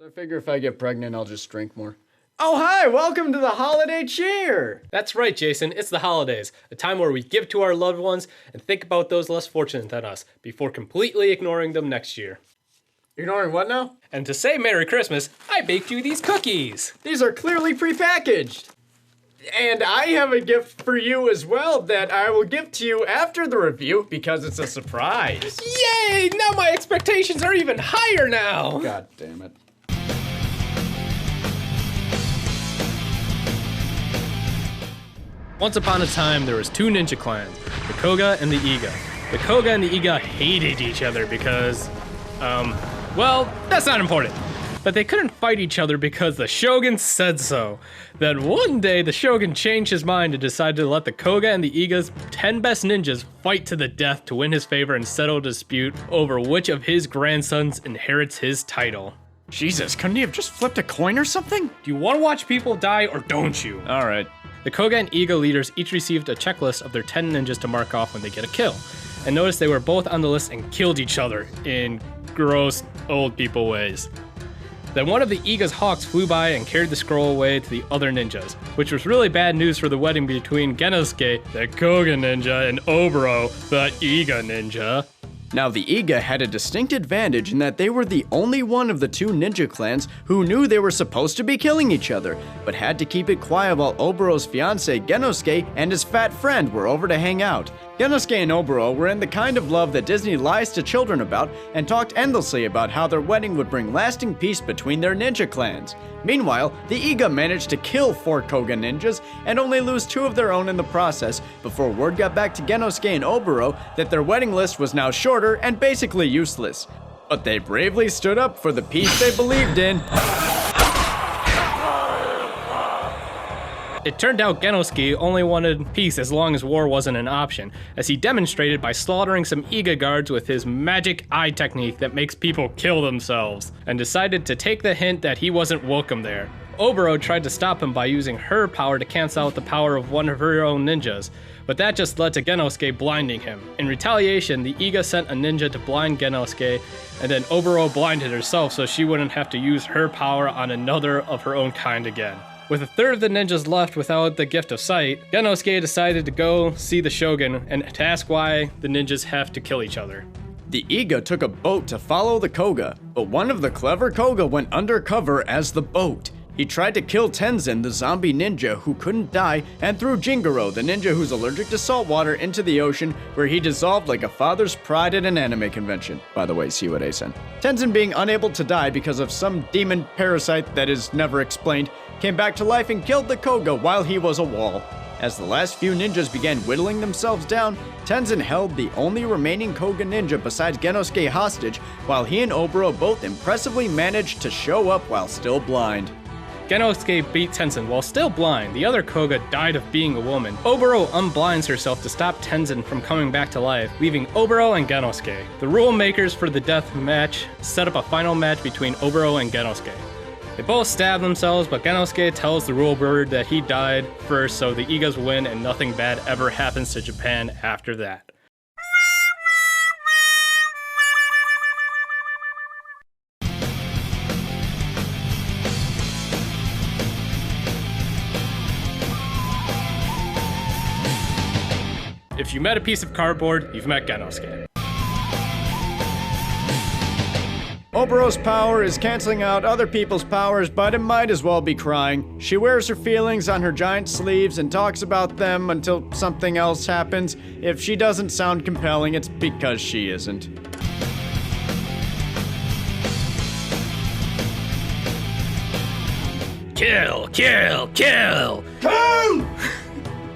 I figure if I get pregnant, I'll just drink more. Oh, hi! Welcome to the holiday cheer! That's right, Jason. It's the holidays, a time where we give to our loved ones and think about those less fortunate than us before completely ignoring them next year. Ignoring what now? And to say Merry Christmas, I baked you these cookies. These are clearly prepackaged. And I have a gift for you as well that I will give to you after the review because it's a surprise. Yay! Now my expectations are even higher now! God damn it. Once upon a time, there was two ninja clans, the Koga and the Iga. The Koga and the Iga hated each other because, well, that's not important. But they couldn't fight each other because the Shogun said so. Then one day, the Shogun changed his mind and decided to let the Koga and the Iga's 10 best ninjas fight to the death to win his favor and settle a dispute over which of his grandsons inherits his title. Jesus, couldn't he have just flipped a coin or something? Do you want to watch people die or don't you? Alright. The Koga and Iga leaders each received a checklist of their 10 ninjas to mark off when they get a kill. And notice they were both on the list and killed each other in gross old people ways. Then one of the Iga's hawks flew by and carried the scroll away to the other ninjas, which was really bad news for the wedding between Genosuke, the Koga ninja, and Oboro, the Iga ninja. Now, the Iga had a distinct advantage in that they were the only one of the two ninja clans who knew they were supposed to be killing each other, but had to keep it quiet while Oboro's fiancé Genosuke and his fat friend were over to hang out. Genosuke and Oboro were in the kind of love that Disney lies to children about and talked endlessly about how their wedding would bring lasting peace between their ninja clans. Meanwhile, the Iga managed to kill 4 Koga ninjas and only lose 2 of their own in the process before word got back to Genosuke and Oboro that their wedding list was now shorter and basically useless. But they bravely stood up for the peace they believed in. It turned out Genosuke only wanted peace as long as war wasn't an option, as he demonstrated by slaughtering some Iga guards with his magic eye technique that makes people kill themselves, and decided to take the hint that he wasn't welcome there. Oboro tried to stop him by using her power to cancel out the power of one of her own ninjas, but that just led to Genosuke blinding him. In retaliation, the Iga sent a ninja to blind Genosuke, and then Oboro blinded herself so she wouldn't have to use her power on another of her own kind again. With a third of the ninjas left without the gift of sight, Genosuke decided to go see the Shogun and to ask why the ninjas have to kill each other. The Iga took a boat to follow the Koga, but one of the clever Koga went undercover as the boat. He tried to kill Tenzin, the zombie ninja who couldn't die, and threw Jingoro, the ninja who's allergic to salt water, into the ocean, where he dissolved like a father's pride at an anime convention. By the way, see what I sent. Tenzin, being unable to die because of some demon parasite that is never explained, came back to life and killed the Koga while he was a wall. As the last few ninjas began whittling themselves down, Tenzin held the only remaining Koga ninja besides Genosuke hostage, while he and Oboro both impressively managed to show up while still blind. Genosuke beat Tenzin while still blind. The other Koga died of being a woman. Oboro unblinds herself to stop Tenzin from coming back to life, leaving Oboro and Genosuke. The rule makers for the death match set up a final match between Oboro and Genosuke. They both stab themselves, but Genosuke tells the rule bird that he died first, so the Igas win and nothing bad ever happens to Japan after that. If you met a piece of cardboard, you've met Genosuke. Oboro's power is canceling out other people's powers, but it might as well be crying. She wears her feelings on her giant sleeves and talks about them until something else happens. If she doesn't sound compelling, it's because she isn't. Kill, kill, kill! Kill!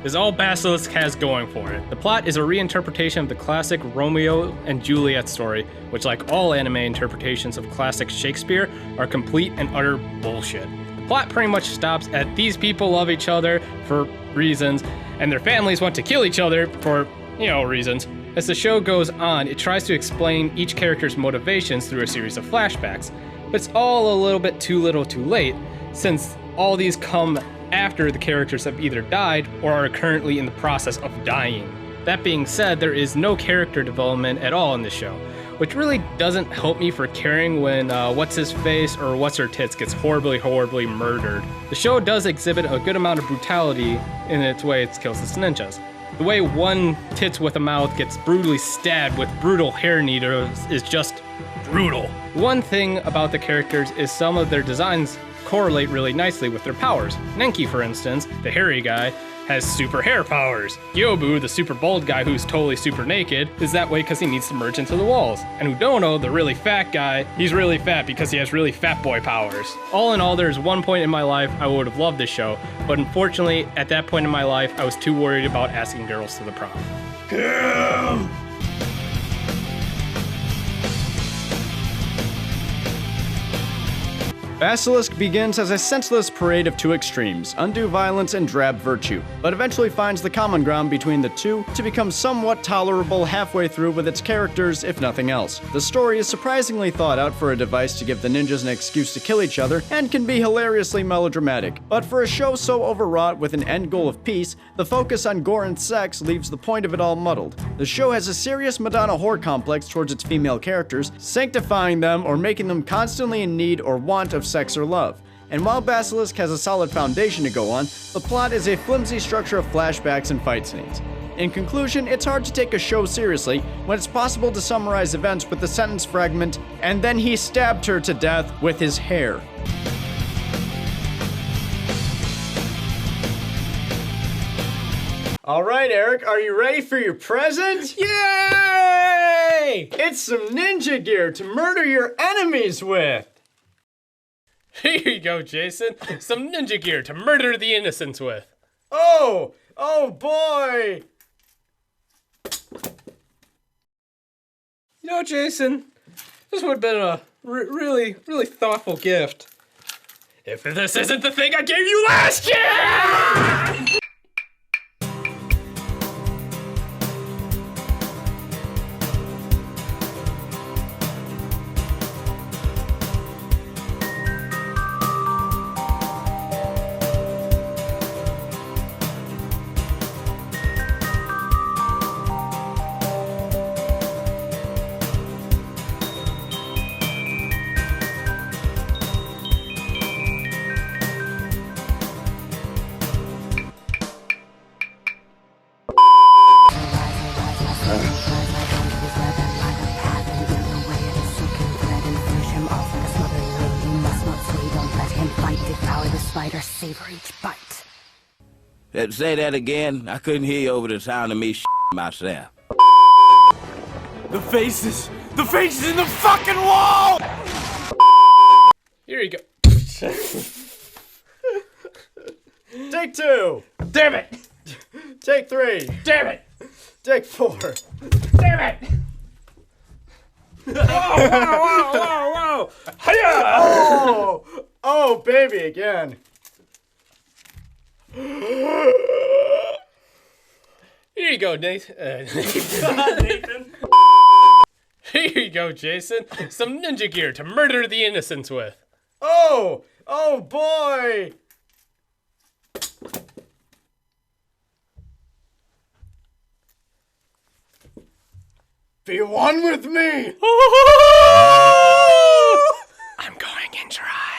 Is all Basilisk has going for it. The plot is a reinterpretation of the classic Romeo and Juliet story, which, like all anime interpretations of classic Shakespeare, are complete and utter bullshit. The plot pretty much stops at these people love each other for reasons, and their families want to kill each other for, reasons. As the show goes on, it tries to explain each character's motivations through a series of flashbacks, but it's all a little bit too little too late, since all these come after the characters have either died or are currently in the process of dying. That being said, there is no character development at all in the show. which really doesn't help me for caring when what's-his-face or what's-her-tits gets horribly murdered. The show does exhibit a good amount of brutality in its way it kills its ninjas. The way one tits with a mouth gets brutally stabbed with brutal hair needles is just brutal. One thing about the characters is some of their designs correlate really nicely with their powers. Nenki, for instance, the hairy guy, has super hair powers. Yobu, the super bald guy who's totally super naked, is that way because he needs to merge into the walls. And Udono, the really fat guy, he's really fat because he has really fat boy powers. All in all, there's one point in my life I would have loved this show, but unfortunately, at that point in my life, I was too worried about asking girls to the prom. Kill! Basilisk begins as a senseless parade of two extremes, undue violence and drab virtue, but eventually finds the common ground between the two to become somewhat tolerable halfway through with its characters, if nothing else. The story is surprisingly thought out for a device to give the ninjas an excuse to kill each other, and can be hilariously melodramatic. But for a show so overwrought with an end goal of peace, the focus on gore and sex leaves the point of it all muddled. The show has a serious Madonna whore complex towards its female characters, sanctifying them or making them constantly in need or want of sex or love. And while Basilisk has a solid foundation to go on, the plot is a flimsy structure of flashbacks and fight scenes. In conclusion, it's hard to take a show seriously when it's possible to summarize events with the sentence fragment, "And then he stabbed her to death with his hair." All right, Eric, are you ready for your present? Yay! It's some ninja gear to murder your enemies with. Here you go, Jason. Some ninja gear to murder the innocents with. Oh boy! You know, Jason, this would have been a really thoughtful gift. If this isn't the thing I gave you last year! Spider savor each bite. Say that again. I couldn't hear you over the sound of me myself. The faces in the fucking wall! Here you go. Take two! Damn it! Take three! Damn it! Take four! Damn it! Whoa! Hiya! Oh, baby, again. Here you go, Nathan. Nathan. Here you go, Jason. Some ninja gear to murder the innocents with. Oh boy! Be one with me! I'm going in dry.